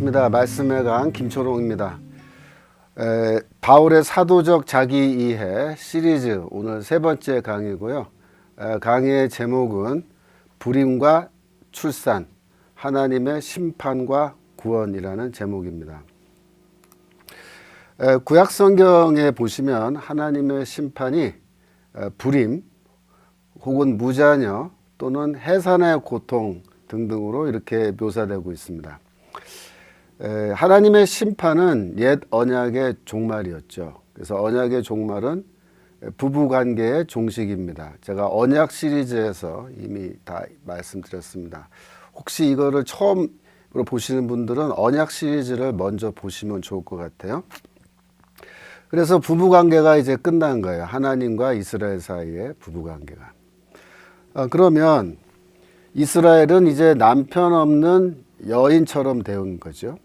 반갑습니다. 말씀의 강 김초롱입니다. 바울의 사도적 자기이해 시리즈 오늘 세 번째 강의고요. 강의의 제목은 불임과 출산, 하나님의 심판과 구원이라는 제목입니다. 구약 성경에 보시면 하나님의 심판이 불임 혹은 무자녀 또는 해산의 고통 등등으로 이렇게 묘사되고 있습니다. 하나님의 심판은 옛 언약의 종말이었죠. 그래서 언약의 종말은 부부관계의 종식입니다. 제가 언약 시리즈에서 이미 다 말씀드렸습니다. 혹시 이거를 처음으로 보시는 분들은 언약 시리즈를 먼저 보시면 좋을 것 같아요. 그래서 부부관계가 이제 끝난 거예요. 하나님과 이스라엘 사이의 부부관계가. 그러면 이스라엘은 이제 남편 없는 여인처럼 되는 거죠.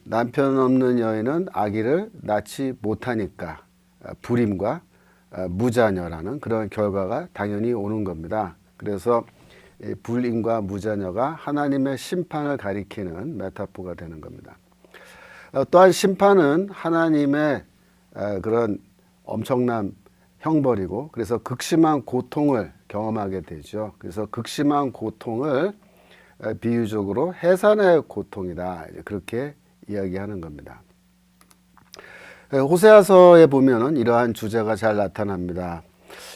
남편 없는 여인은 아기를 낳지 못하니까 불임과 무자녀라는 그런 결과가 당연히 오는 겁니다. 그래서 불임과 무자녀가 하나님의 심판을 가리키는 메타포가 되는 겁니다. 또한 심판은 하나님의 그런 엄청난 형벌이고, 그래서 극심한 고통을 경험하게 되죠. 그래서 극심한 고통을 비유적으로 해산의 고통이다, 그렇게 이야기하는 겁니다. 호세아서에 보면은 이러한 주제가 잘 나타납니다.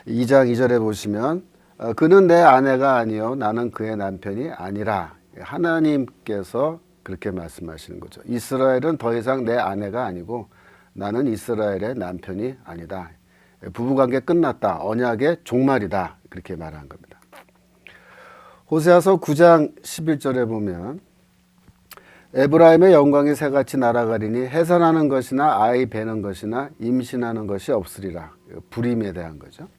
2장 2절에 보시면 그는 내 아내가 아니요 나는 그의 남편이 아니라, 하나님께서 그렇게 말씀하시는 거죠. 이스라엘은 더 이상 내 아내가 아니고 나는 이스라엘의 남편이 아니다. 부부관계 끝났다. 언약의 종말이다. 그렇게 말한 겁니다. 호세아서 9장 11절에 보면 에브라임의 영광이 새같이 날아가리니 해산하는 것이나 아이 베는 것이나 임신하는 것이 없으리라. 불임에 대한 거죠.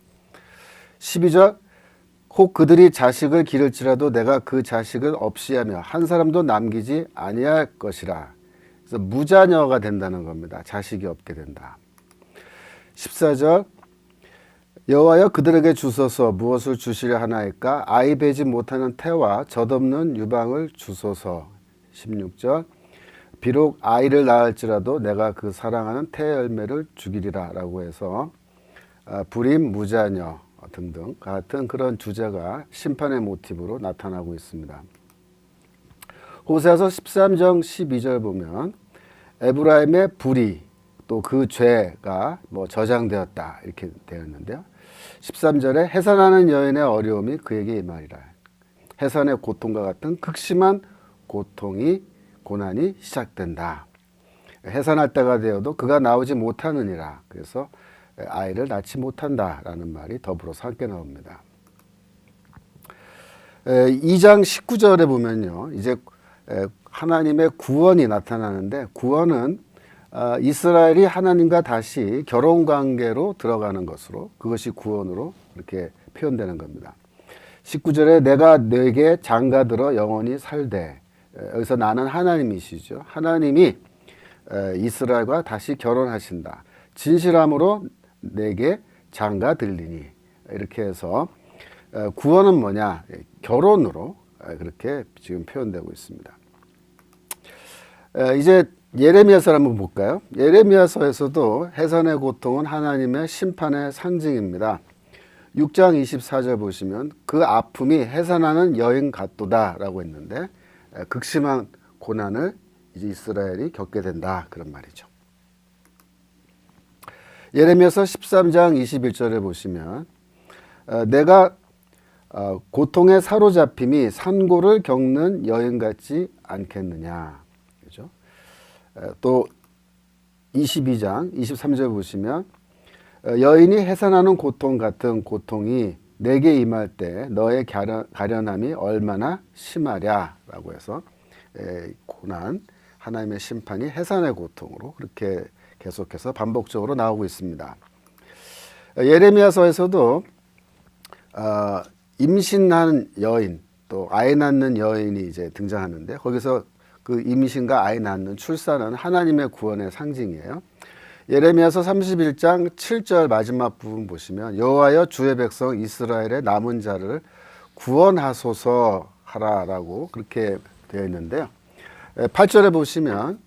12절 혹 그들이 자식을 기를지라도 내가 그 자식을 없이 하며 한 사람도 남기지 아니할 것이라. 그래서 무자녀가 된다는 겁니다. 자식이 없게 된다. 14절 여호와여 그들에게 주소서. 무엇을 주시려 하나이까? 아이 베지 못하는 태와 젖없는 유방을 주소서. 16절 비록 아이를 낳을지라도 내가 그 사랑하는 태 열매를 죽이리라 라고 해서 불임, 무자녀 등등 같은 그런 주제가 심판의 모티브로 나타나고 있습니다. 호세아서 13장 12절 보면 에브라임의 불의 또 그 죄가 저장되었다 이렇게 되었는데요. 13절에 해산하는 여인의 어려움이 그에게 임하리라. 해산의 고통과 같은 극심한 고난이 시작된다. 해산할 때가 되어도 그가 나오지 못하느니라. 그래서 아이를 낳지 못한다라는 말이 더불어서 함께 나옵니다. 2장 19절에 보면요, 이제 하나님의 구원이 나타나는데, 구원은 이스라엘이 하나님과 다시 결혼 관계로 들어가는 것으로, 그것이 구원으로 이렇게 표현되는 겁니다. 19절에 내가 네게 장가들어 영원히 살되, 여기서 나는 하나님이시죠. 하나님이 이스라엘과 다시 결혼하신다. 진실함으로 내게 장가들리니, 이렇게 해서 구원은 뭐냐? 결혼으로 그렇게 지금 표현되고 있습니다. 이제 예레미야서를 한번 볼까요? 예레미야서에서도 해산의 고통은 하나님의 심판의 상징입니다. 6장 24절 보시면 그 아픔이 해산하는 여인 같도다 라고 했는데, 극심한 고난을 이제 이스라엘이 겪게 된다, 그런 말이죠. 예레미야서 13장 21절에 보시면 내가 고통에 사로잡힘이 산고를 겪는 여인 같지 않겠느냐. 그죠? 또 22장 23절 보시면 여인이 해산하는 고통 같은 고통이 내게 임할 때 너의 가련함이 얼마나 심하랴 라고 해서 고난, 하나님의 심판이 해산의 고통으로 그렇게 계속해서 반복적으로 나오고 있습니다. 예레미야서에서도 임신한 여인 또 아이 낳는 여인이 이제 등장하는데, 거기서 그 임신과 아이 낳는 출산은 하나님의 구원의 상징이에요. 예레미야서 31장 7절 마지막 부분 보시면 여호와여 주의 백성 이스라엘의 남은 자를 구원하소서 하라라고 그렇게 되어 있는데요. 8절에 보시면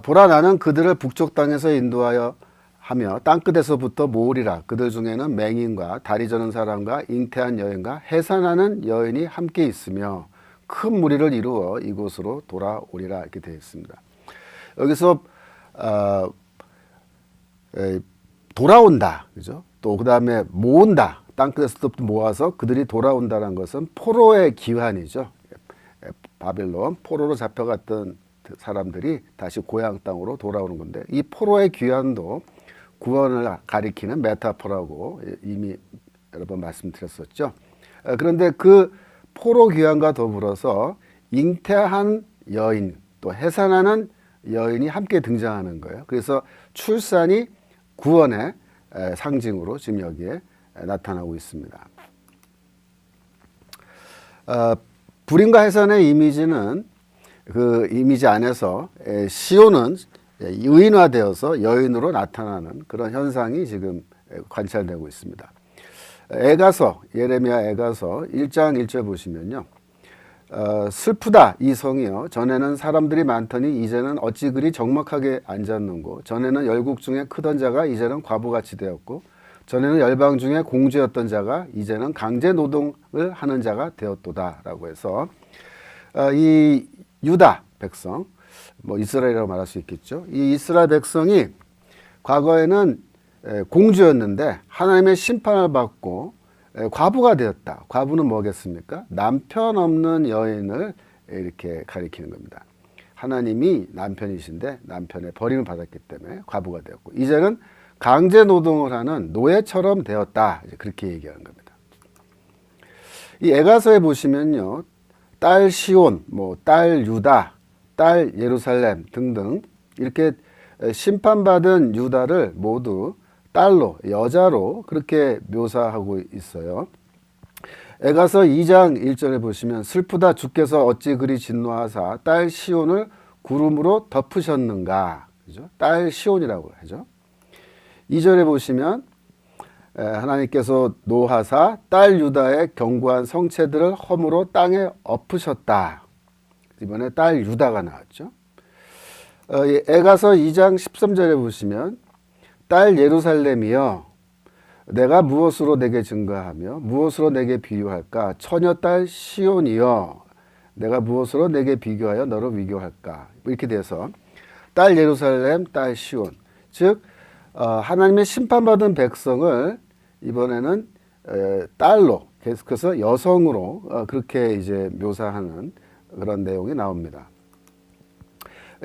보라 나는 그들을 북쪽 땅에서 인도하여 하며 땅끝에서부터 모으리라. 그들 중에는 맹인과 다리 저는 사람과 잉태한 여인과 해산하는 여인이 함께 있으며 큰 무리를 이루어 이곳으로 돌아오리라. 이렇게 되어 있습니다. 여기서 돌아온다, 그죠? 또 그 다음에 모은다. 땅끝에서부터 모아서 그들이 돌아온다는 것은 포로의 귀환이죠. 바벨론 포로로 잡혀갔던 사람들이 다시 고향 땅으로 돌아오는 건데, 이 포로의 귀환도 구원을 가리키는 메타포라고 이미 여러 번 말씀드렸었죠. 그런데 그 포로 귀환과 더불어서 잉태한 여인, 또 해산하는 여인이 함께 등장하는 거예요. 그래서 출산이 구원의 상징으로 지금 여기에 나타나고 있습니다. 불임과 해산의 이미지는 그 이미지 안에서 시온은 의인화되어서 여인으로 나타나는 그런 현상이 지금 관찰되고 있습니다. 애가서, 예레미야 애가서 1장 1절 보시면요. 슬프다 이 성이여, 전에는 사람들이 많더니 이제는 어찌 그리 적막하게 앉았는고, 전에는 열국 중에 크던 자가 이제는 과부같이 되었고, 전에는 열방 중에 공주였던 자가 이제는 강제 노동을 하는 자가 되었도다 라고 해서 이 유다 백성, 뭐 이스라엘이라고 말할 수 있겠죠. 이 이스라엘 백성이 과거에는 공주였는데 하나님의 심판을 받고 과부가 되었다. 과부는 뭐겠습니까? 남편 없는 여인을 이렇게 가리키는 겁니다. 하나님이 남편이신데 남편의 버림을 받았기 때문에 과부가 되었고, 이제는 강제 노동을 하는 노예처럼 되었다. 그렇게 얘기하는 겁니다. 이 에가서에 보시면요, 딸 시온, 뭐 딸 유다, 딸 예루살렘 등등 이렇게 심판받은 유다를 모두 딸로, 여자로 그렇게 묘사하고 있어요. 에가서 2장 1절에 보시면 슬프다 주께서 어찌 그리 진노하사 딸 시온을 구름으로 덮으셨는가. 그죠? 딸 시온이라고 하죠. 2절에 보시면 하나님께서 노하사 딸 유다의 견고한 성체들을 허물어 땅에 엎으셨다. 이번에 딸 유다가 나왔죠. 에가서 2장 13절에 보시면 딸 예루살렘이여 내가 무엇으로 내게 증거하며 무엇으로 내게 비유할까? 처녀 딸 시온이여 내가 무엇으로 내게 비교하여 너를 위교할까? 이렇게 돼서 딸 예루살렘, 딸 시온, 즉 하나님의 심판받은 백성을 이번에는 딸로, 계속해서 여성으로 그렇게 이제 묘사하는 그런 내용이 나옵니다.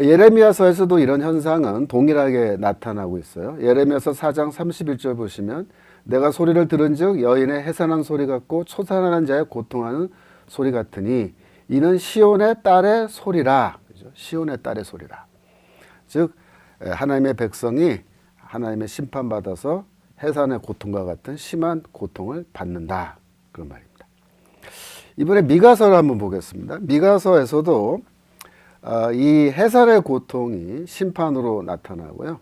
예레미야서에서도 이런 현상은 동일하게 나타나고 있어요. 예레미야서 4장 31절 보시면 내가 소리를 들은즉 여인의 해산한 소리 같고 초산하는 자의 고통하는 소리 같으니 이는 시온의 딸의 소리라. 그죠? 시온의 딸의 소리라. 즉 하나님의 백성이 하나님의 심판받아서 해산의 고통과 같은 심한 고통을 받는다. 그런 말입니다. 이번에 미가서를 한번 보겠습니다. 미가서에서도 이 해산의 고통이 심판으로 나타나고요.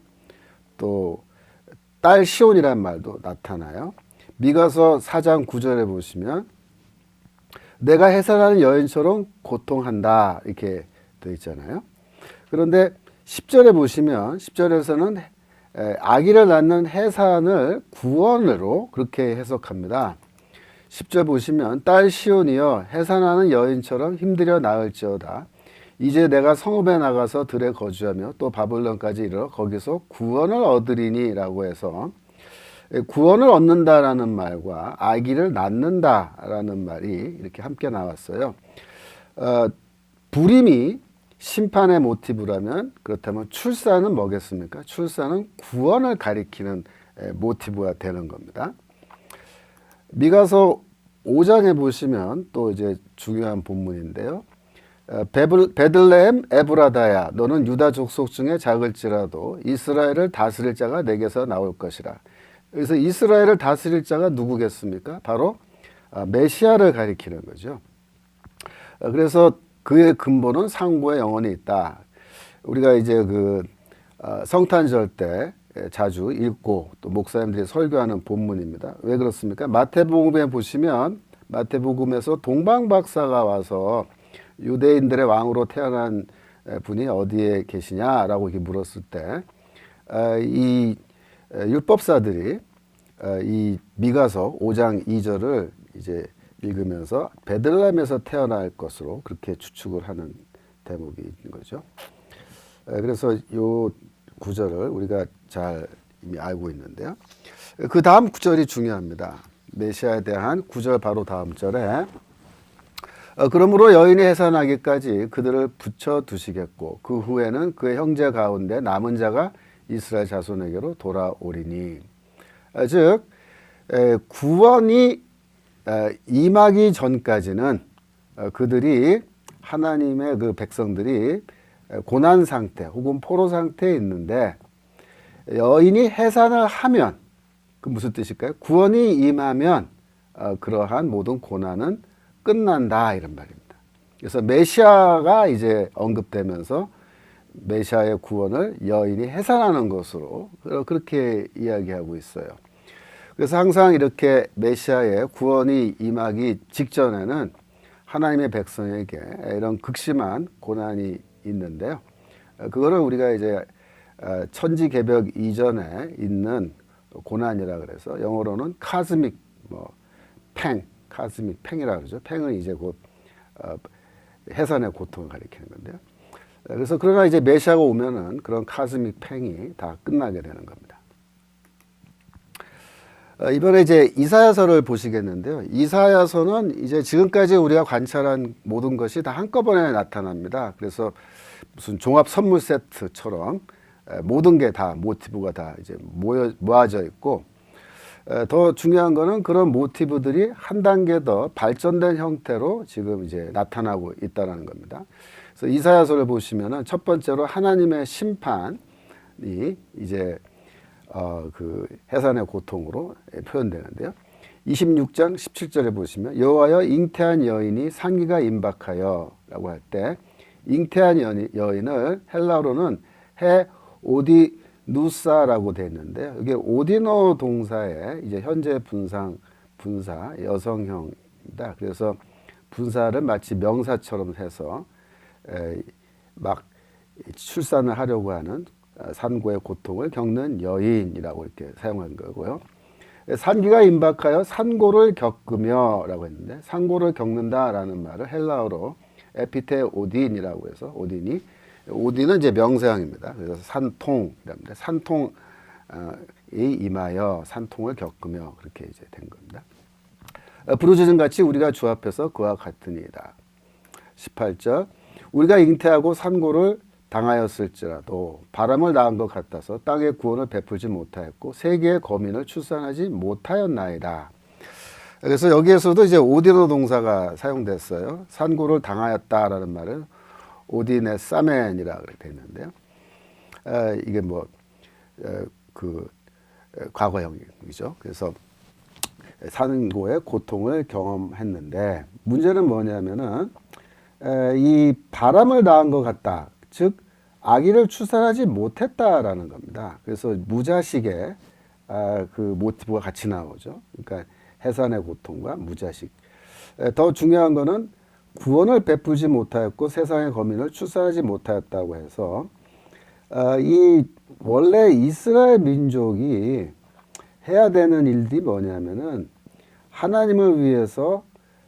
또 딸 시온이라는 말도 나타나요. 미가서 4장 9절에 보시면 내가 해산하는 여인처럼 고통한다 이렇게 되어 있잖아요. 그런데 10절에 보시면 10절에서는 아기를 낳는 해산을 구원으로 그렇게 해석합니다. 10절 보시면 딸 시온이여 해산하는 여인처럼 힘들여 낳을지어다. 이제 내가 성읍에 나가서 들에 거주하며 또 바벨론까지 이르러 거기서 구원을 얻으리니 라고 해서 구원을 얻는다라는 말과 아기를 낳는다라는 말이 이렇게 함께 나왔어요. 불임이 심판의 모티브라면 그렇다면 출산은 뭐겠습니까? 출산은 구원을 가리키는 모티브가 되는 겁니다. 미가서 5장에 보시면 또 이제 중요한 본문인데요. 베들레헴 에브라다야 너는 유다 족속 중에 작을지라도 이스라엘을 다스릴 자가 내게서 나올 것이라. 그래서 이스라엘을 다스릴 자가 누구겠습니까? 바로 메시아를 가리키는 거죠. 그래서 그의 근본은 상고에 영원히 있다. 우리가 이제 그 성탄절 때 자주 읽고 또 목사님들이 설교하는 본문입니다. 왜 그렇습니까? 마태복음에 보시면 마태복음에서 동방박사가 와서 유대인들의 왕으로 태어난 분이 어디에 계시냐라고 이렇게 물었을 때, 이 율법사들이 이 미가서 5장 2절을 이제 읽으면서 베들레헴에서 태어날 것으로 그렇게 추측을 하는 대목이 있는 거죠. 그래서 요 구절을 우리가 잘 이미 알고 있는데요. 그 다음 구절이 중요합니다. 메시아에 대한 구절 바로 다음 절에 그러므로 여인이 해산하기까지 그들을 붙여 두시겠고 그 후에는 그의 형제 가운데 남은 자가 이스라엘 자손에게로 돌아오리니. 즉 구원이 임하기 전까지는 그들이 하나님의 그 백성들이 고난 상태 혹은 포로 상태에 있는데, 여인이 해산을 하면 그 무슨 뜻일까요? 구원이 임하면 그러한 모든 고난은 끝난다 이런 말입니다. 그래서 메시아가 이제 언급되면서 메시아의 구원을 여인이 해산하는 것으로 그렇게 이야기하고 있어요. 그래서 항상 이렇게 메시아의 구원이 임하기 직전에는 하나님의 백성에게 이런 극심한 고난이 있는데요. 그거를 우리가 이제 천지개벽 이전에 있는 고난이라 그래서 영어로는 카스믹 카스믹 팽이라 그러죠. 팽은 이제 곧 해산의 고통을 가리키는 건데요. 그래서 그러나 이제 메시아가 오면은 그런 카스믹 팽이 다 끝나게 되는 겁니다. 이번에 이제 이사야서를 보시겠는데요. 이사야서는 이제 지금까지 우리가 관찰한 모든 것이 다 한꺼번에 나타납니다. 그래서 무슨 종합 선물 세트처럼 모든 게 다 모티브가 다 이제 모아져 있고, 더 중요한 거는 그런 모티브들이 한 단계 더 발전된 형태로 지금 이제 나타나고 있다는 겁니다. 그래서 이사야서를 보시면은 첫 번째로 하나님의 심판이 이제 그 해산의 고통으로 표현되는데요. 26장 17절에 보시면 여호와여 잉태한 여인이 상기가 임박하여 라고 할 때 잉태한 여인을 헬라어로는 해 오디누사라고 되어 있는데요. 이게 오디노 동사의 이제 현재 분사 여성형입니다. 그래서 분사를 마치 명사처럼 해서 막 출산을 하려고 하는 산고의 고통을 겪는 여인이라고 이렇게 사용한 거고요. 산기가 임박하여 산고를 겪으며 라고 했는데, 산고를 겪는다라는 말을 헬라어로 에피테 오딘이라고 해서 오딘은 이제 명사형입니다. 그래서 산통이랍니다. 산통이 임하여 산통을 겪으며 그렇게 이제 된 겁니다. 부르짖음 같이 우리가 주 앞에서 그와 같으니이다. 18절 우리가 잉태하고 산고를 당하였을지라도 바람을 낳은 것 같아서 땅의 구원을 베풀지 못하였고 세계의 거민을 출산하지 못하였나이다. 그래서 여기에서도 이제 오디노 동사가 사용됐어요. 산고를 당하였다라는 말은 오디네 사멘이라고 되어 있는데요. 이게 그 과거형이죠. 그래서 산고의 고통을 경험했는데, 문제는 뭐냐면은 이 바람을 낳은 것 같다. 즉 아기를 출산하지 못했다라는 겁니다. 그래서 무자식의 그 모티브가 같이 나오죠. 그러니까 해산의 고통과 무자식. 더 중요한 거는 구원을 베풀지 못하였고 세상의 거민을 출산하지 못하였다고 해서 이 원래 이스라엘 민족이 해야 되는 일이 뭐냐면은 하나님을 위해서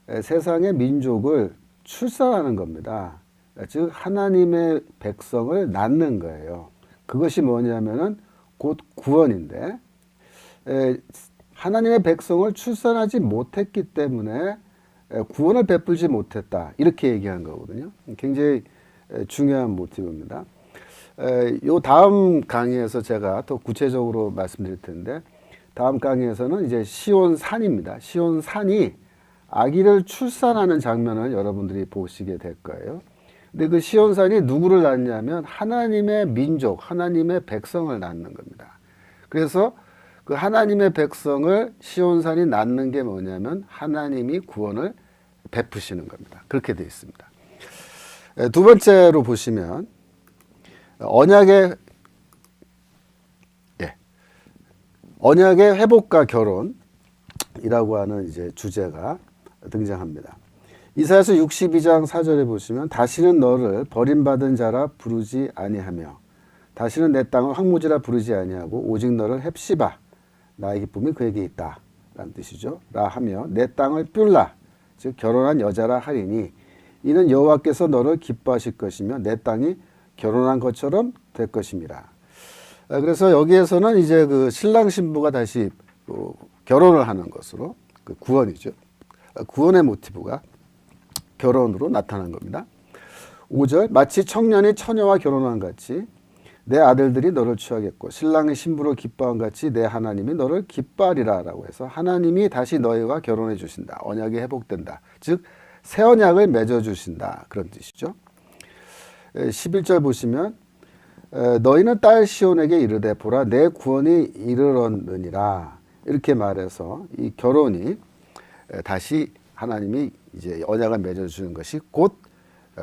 세상의 민족을 출산하는 겁니다. 즉 하나님의 백성을 낳는 거예요. 그것이 뭐냐면은 곧 구원인데, 하나님의 백성을 출산하지 못했기 때문에 구원을 베풀지 못했다 이렇게 얘기한 거거든요. 굉장히 중요한 모티브입니다. 요 다음 강의에서 제가 더 구체적으로 말씀드릴 텐데, 다음 강의에서는 이제 시온산입니다. 시온산이 아기를 출산하는 장면을 여러분들이 보시게 될 거예요. 근데 그 시온산이 누구를 낳냐면 하나님의 민족, 하나님의 백성을 낳는 겁니다. 그래서 그 하나님의 백성을 시온산이 낳는 게 뭐냐면 하나님이 구원을 베푸시는 겁니다. 그렇게 되어 있습니다. 두 번째로 보시면 언약의 회복과 결혼이라고 하는 이제 주제가 등장합니다. 이사야서 62장 4절에 보시면 다시는 너를 버림받은 자라 부르지 아니하며 다시는 내 땅을 황무지라 부르지 아니하고 오직 너를 헵시바 나의 기쁨이 그에게 있다 라는 뜻이죠. 라 하며 내 땅을 뷸라 즉 결혼한 여자라 하리니 이는 여호와께서 너를 기뻐하실 것이며 내 땅이 결혼한 것처럼 될 것임이라. 그래서 여기에서는 이제 그 신랑 신부가 다시 결혼을 하는 것으로 그 구원이죠. 구원의 모티브가 결혼으로 나타난 겁니다. 5절 마치 청년이 처녀와 결혼한 같이 내 아들들이 너를 취하겠고 신랑이 신부를 기뻐한 같이 내 하나님이 너를 기뻐하리라 라고 해서 하나님이 다시 너희와 결혼해 주신다. 언약이 회복된다. 즉 새 언약을 맺어 주신다. 그런 뜻이죠. 11절 보시면 너희는 딸 시온에게 이르되 보라 내 구원이 이르렀느니라 이렇게 말해서 이 결혼이 다시 하나님이 이제 언약을 맺어 주는 것이 곧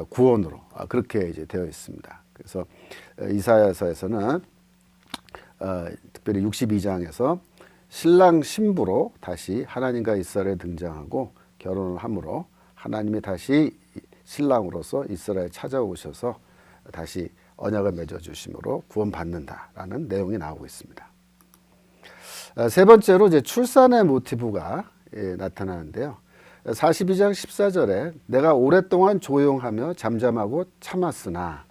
구원으로 그렇게 이제 되어 있습니다. 그래서 이사야서에서는 특별히 62장에서 신랑 신부로 다시 하나님과 이스라엘에 등장하고 결혼을 함으로 하나님이 다시 신랑으로서 이스라엘에 찾아오셔서 다시 언약을 맺어주심으로 구원받는다라는 내용이 나오고 있습니다. 세 번째로 이제 출산의 모티브가 나타나는데요. 42장 14절에 내가 오랫동안 조용하며 잠잠하고 참았으나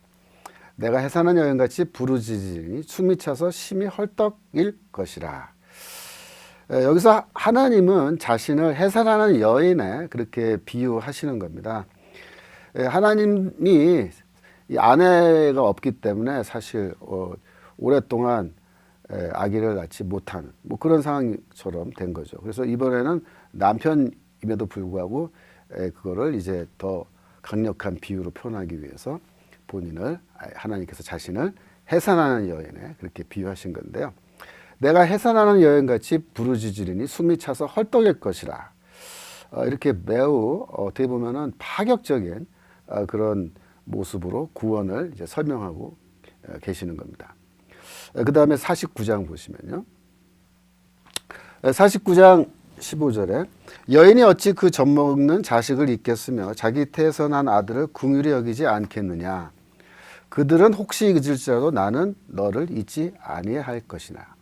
내가 해산한 여인같이 부르짖으니 숨이 차서 심히 헐떡일 것이라. 여기서 하나님은 자신을 해산하는 여인에 그렇게 비유하시는 겁니다. 하나님이 이 아내가 없기 때문에 사실 오랫동안 아기를 낳지 못하는 뭐 그런 상황처럼 된 거죠. 그래서 이번에는 남편임에도 불구하고 그거를 이제 더 강력한 비유로 표현하기 위해서 본인을 하나님께서 자신을 해산하는 여인에 그렇게 비유하신 건데요. 내가 해산하는 여인같이 부르짖으리니 숨이 차서 헐떡일 것이라. 이렇게 매우 어떻게 보면은 파격적인 그런 모습으로 구원을 이제 설명하고 계시는 겁니다. 그 다음에 49장 보시면요. 49장 15절에 여인이 어찌 그 젖먹는 자식을 잊겠으며 자기 태에서 난 아들을 긍휼히 여기지 않겠느냐. 그들은 혹시 잊을지라도 나는 너를 잊지 아니할 것이나.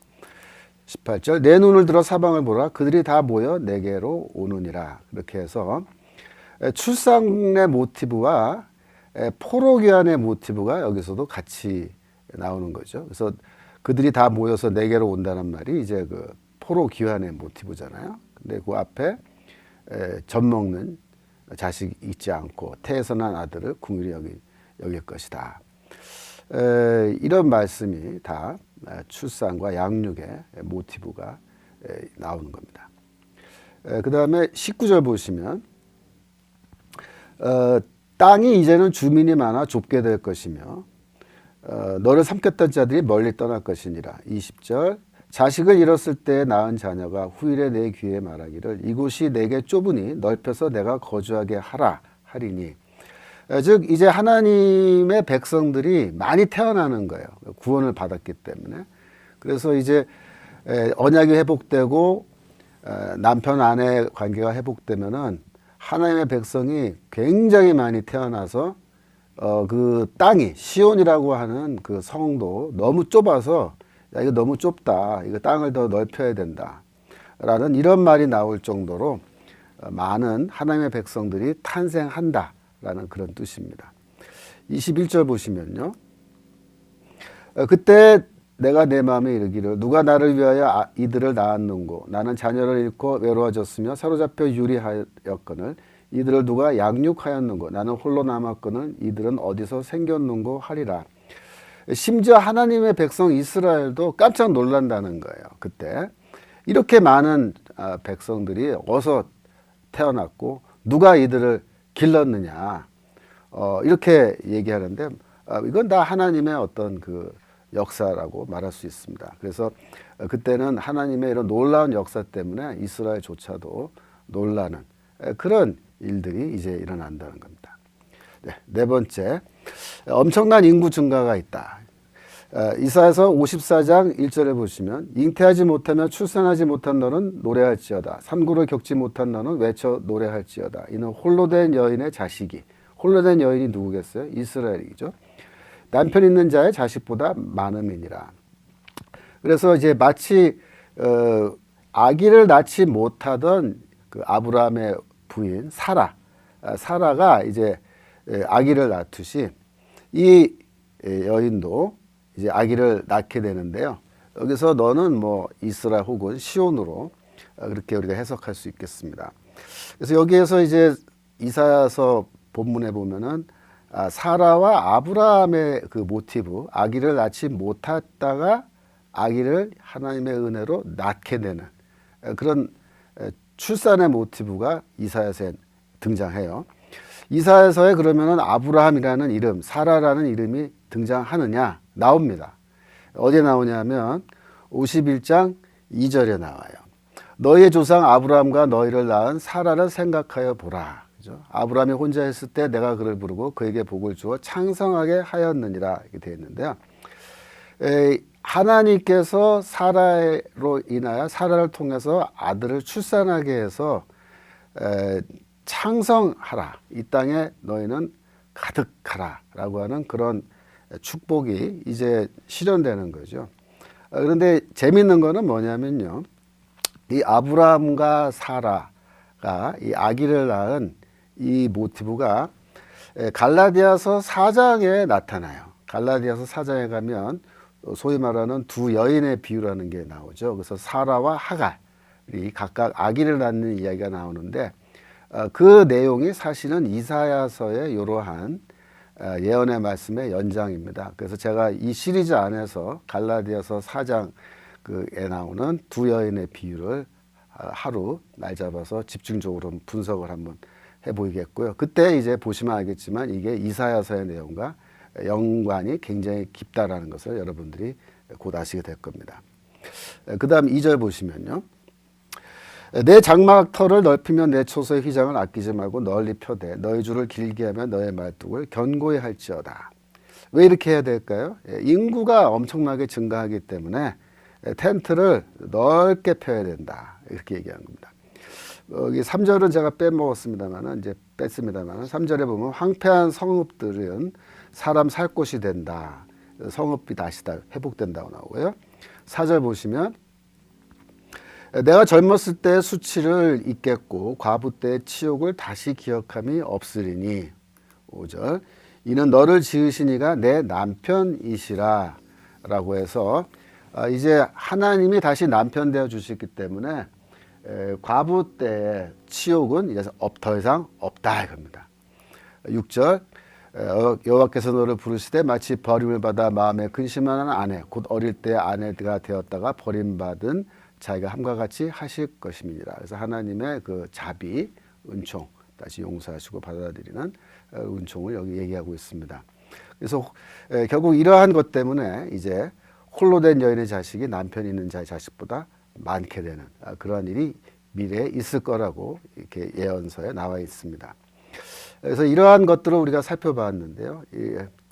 18절 내 눈을 들어 사방을 보라 그들이 다 모여 내게로 오느니라. 그렇게 해서 출산의 모티브와 포로귀환의 모티브가 여기서도 같이 나오는 거죠. 그래서 그들이 다 모여서 내게로 온다는 말이 이제 그 포로귀환의 모티브잖아요. 근데 그 앞에 젖먹는 자식 잊지 않고 태에서 난 아들을 긍휼히 여길 것이다. 이런 말씀이 다 출산과 양육의 모티브가 나오는 겁니다. 그 다음에 19절 보시면 땅이 이제는 주민이 많아 좁게 될 것이며 너를 삼켰던 자들이 멀리 떠날 것이니라. 20절 자식을 잃었을 때 낳은 자녀가 후일에 내 귀에 말하기를 이곳이 내게 좁으니 넓혀서 내가 거주하게 하라 하리니. 즉 이제 하나님의 백성들이 많이 태어나는 거예요. 구원을 받았기 때문에. 그래서 이제 언약이 회복되고 남편 아내 관계가 회복되면은 하나님의 백성이 굉장히 많이 태어나서 그 땅이 시온이라고 하는 그 성도 너무 좁아서 야 이거 너무 좁다. 이거 땅을 더 넓혀야 된다. 라는 이런 말이 나올 정도로 많은 하나님의 백성들이 탄생한다. 라는 그런 뜻입니다. 21절 보시면요. 그때 내가 내 마음에 이르기를 누가 나를 위하여 이들을 낳았는고 나는 자녀를 잃고 외로워졌으며 사로잡혀 유리하였거늘 이들을 누가 양육하였는고 나는 홀로 남았거늘 이들은 어디서 생겼는고 하리라. 심지어 하나님의 백성 이스라엘도 깜짝 놀란다는 거예요. 그때 이렇게 많은 백성들이 어디서 태어났고 누가 이들을 길렀느냐 이렇게 얘기하는데 이건 다 하나님의 어떤 그 역사라고 말할 수 있습니다. 그래서 그때는 하나님의 이런 놀라운 역사 때문에 이스라엘조차도 놀라는 그런 일들이 이제 일어난다는 겁니다. 네 번째, 엄청난 인구 증가가 있다. 이사야서 54장 1절에 보시면 잉태하지 못하며 출산하지 못한 너는 노래할지어다. 산구를 겪지 못한 너는 외쳐 노래할지어다. 이는 홀로 된 여인의 자식이. 홀로 된 여인이 누구겠어요? 이스라엘이죠. 남편 있는 자의 자식보다 많음이니라. 그래서 이제 마치 아기를 낳지 못하던 그 아브라함의 부인 사라가 이제 아기를 낳듯이 이 여인도 이제 아기를 낳게 되는데요. 여기서 너는 뭐 이스라 혹은 시온으로 그렇게 우리가 해석할 수 있겠습니다. 그래서 여기에서 이제 이사야서 본문에 보면은 사라와 아브라함의 그 모티브, 아기를 낳지 못했다가 아기를 하나님의 은혜로 낳게 되는 그런 출산의 모티브가 이사야서에 등장해요. 이사야서에 그러면은 아브라함이라는 이름, 사라라는 이름이 등장하느냐? 나옵니다. 어디에 나오냐면 51장 2절에 나와요. 너희의 조상 아브라함과 너희를 낳은 사라를 생각하여 보라. 그죠? 아브라함이 혼자 있을 때 내가 그를 부르고 그에게 복을 주어 창성하게 하였느니라 이렇게 되어 있는데요. 하나님께서 사라로 인하여 사라를 통해서 아들을 출산하게 해서 창성하라. 이 땅에 너희는 가득하라 라고 하는 그런 축복이 이제 실현되는 거죠. 그런데 재밌는 거는 뭐냐면요. 이 아브라함과 사라가 이 아기를 낳은 이 모티브가 갈라디아서 4장에 나타나요. 갈라디아서 4장에 가면 소위 말하는 두 여인의 비유라는 게 나오죠. 그래서 사라와 하갈이 각각 아기를 낳는 이야기가 나오는데 그 내용이 사실은 이사야서의 이러한 예언의 말씀의 연장입니다. 그래서 제가 이 시리즈 안에서 갈라디아서 4장에 나오는 두 여인의 비유를 하루 날 잡아서 집중적으로 분석을 한번 해보이겠고요. 그때 이제 보시면 알겠지만 이게 이사야서의 내용과 연관이 굉장히 깊다라는 것을 여러분들이 곧 아시게 될 겁니다. 그 다음 2절 보시면요. 내 장막터를 넓히면 내 초소의 휘장을 아끼지 말고 널리 펴되 너희 줄을 길게 하면 너의 말뚝을 견고히 할지어다. 왜 이렇게 해야 될까요? 인구가 엄청나게 증가하기 때문에 텐트를 넓게 펴야 된다. 이렇게 얘기하는 겁니다. 여기 3절은 제가 빼먹었습니다만은 이제 뺐습니다만은 3절에 보면 황폐한 성읍들은 사람 살 곳이 된다. 성읍이 다시 다 회복된다고 나오고요. 4절 보시면 내가 젊었을 때 수치를 잊겠고 과부 때의 치욕을 다시 기억함이 없으리니 5절 이는 너를 지으신 이가 내 남편이시라 라고 해서 이제 하나님이 다시 남편 되어 주셨기 때문에 과부 때의 치욕은 이제 더 이상 없다 이겁니다. 6절 여호와께서 너를 부르시되 마치 버림을 받아 마음에 근심하는 아내 곧 어릴 때 아내가 되었다가 버림받은 자기가 함과 같이 하실 것임이니라. 그래서 하나님의 그 자비, 은총 다시 용서하시고 받아들이는 은총을 여기 얘기하고 있습니다. 그래서 결국 이러한 것 때문에 이제 홀로 된 여인의 자식이 남편 있는 자의 자식보다 많게 되는 그러한 일이 미래에 있을 거라고 이렇게 예언서에 나와 있습니다. 그래서 이러한 것들을 우리가 살펴봤는데요.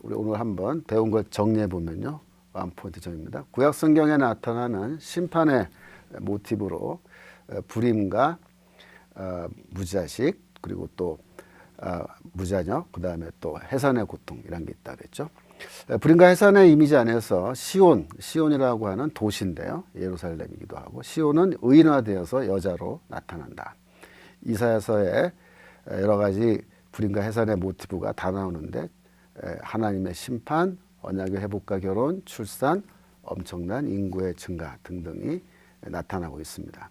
우리 오늘 한번 배운 걸 정리해 보면요. 원포인트 정입니다. 구약 성경에 나타나는 심판의 모티브로 불임과 무자식 그리고 또 무자녀 그 다음에 또 해산의 고통 이런 게 있다 그랬죠. 불임과 해산의 이미지 안에서 시온이라고 하는 도시인데요. 예루살렘이기도 하고 시온은 의인화되어서 여자로 나타난다. 이사야서에 여러 가지 불임과 해산의 모티브가 다 나오는데 하나님의 심판, 언약의 회복과 결혼, 출산, 엄청난 인구의 증가 등등이 나타나고 있습니다.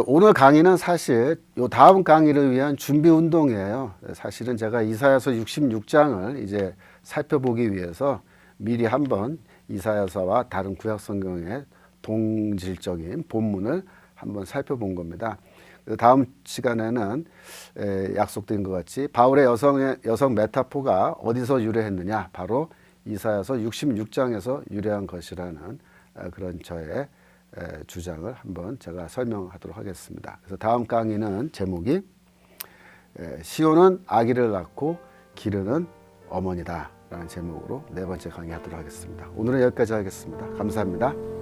오늘 강의는 사실 요 다음 강의를 위한 준비 운동이에요. 사실은 제가 이사야서 66장을 이제 살펴보기 위해서 미리 한번 이사야서와 다른 구약 성경의 동질적인 본문을 한번 살펴본 겁니다. 다음 시간에는 약속드린 것 같이 바울의 여성 메타포가 어디서 유래했느냐, 바로 이사야서 66장에서 유래한 것이라는 그런 저의 주장을 한번 제가 설명하도록 하겠습니다. 그래서 다음 강의는 제목이 시온은 아기를 낳고 기르는 어머니다 라는 제목으로 네 번째 강의하도록 하겠습니다. 오늘은 여기까지 하겠습니다. 감사합니다.